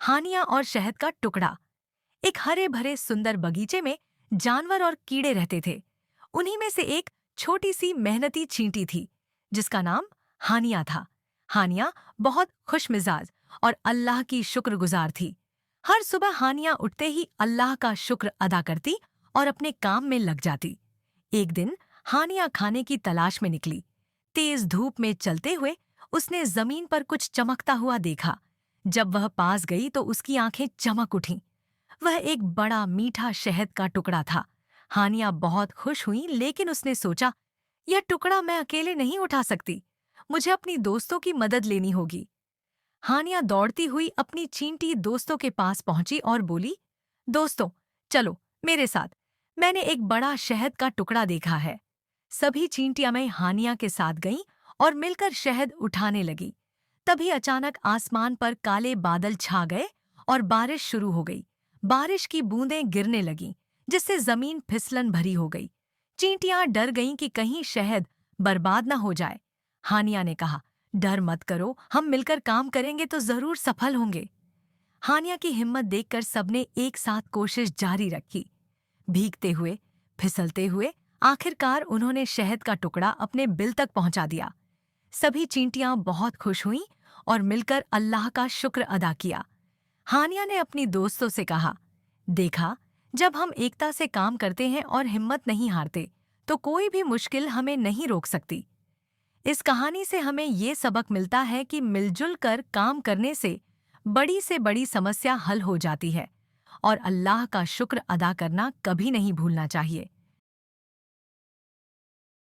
हानिया और शहद का टुकड़ा। एक हरे भरे सुंदर बगीचे में जानवर और कीड़े रहते थे। उन्हीं में से एक छोटी सी मेहनती चींटी थी जिसका नाम हानिया था। हानिया बहुत खुशमिजाज और अल्लाह की शुक्रगुजार थी। हर सुबह हानिया उठते ही अल्लाह का शुक्र अदा करती और अपने काम में लग जाती। एक दिन हानिया खाने की तलाश में निकली। तेज धूप में चलते हुए उसने जमीन पर कुछ चमकता हुआ देखा। जब वह पास गई तो उसकी आंखें चमक उठीं। वह एक बड़ा मीठा शहद का टुकड़ा था। हानिया बहुत खुश हुई, लेकिन उसने सोचा, यह टुकड़ा मैं अकेले नहीं उठा सकती। मुझे अपनी दोस्तों की मदद लेनी होगी। हानिया दौड़ती हुई अपनी चींटी दोस्तों के पास पहुंची और बोली, दोस्तों, चलो मेरे साथ। मैंने एक बड़ा शहद का टुकड़ा देखा है। सभी चींटियां में हानिया के साथ गईं और मिलकर शहद उठाने लगी। तभी अचानक आसमान पर काले बादल छा गए और बारिश शुरू हो गई। बारिश की बूंदें गिरने लगीं, जिससे जमीन फिसलन भरी हो गई। चींटियां डर गईं कि कहीं शहद बर्बाद न हो जाए। हानिया ने कहा, डर मत करो, हम मिलकर काम करेंगे तो जरूर सफल होंगे। हानिया की हिम्मत देखकर सबने एक साथ कोशिश जारी रखी। भीगते हुए, फिसलते हुए आखिरकार उन्होंने शहद का टुकड़ा अपने बिल तक पहुंचा दिया। सभी चींटियां बहुत खुश हुईं और मिलकर अल्लाह का शुक्र अदा किया। हानिया ने अपनी दोस्तों से कहा, देखा, जब हम एकता से काम करते हैं और हिम्मत नहीं हारते, तो कोई भी मुश्किल हमें नहीं रोक सकती। इस कहानी से हमें ये सबक मिलता है कि मिलजुल कर काम करने से बड़ी समस्या हल हो जाती है और अल्लाह का शुक्र अदा करना कभी नहीं भूलना चाहिए।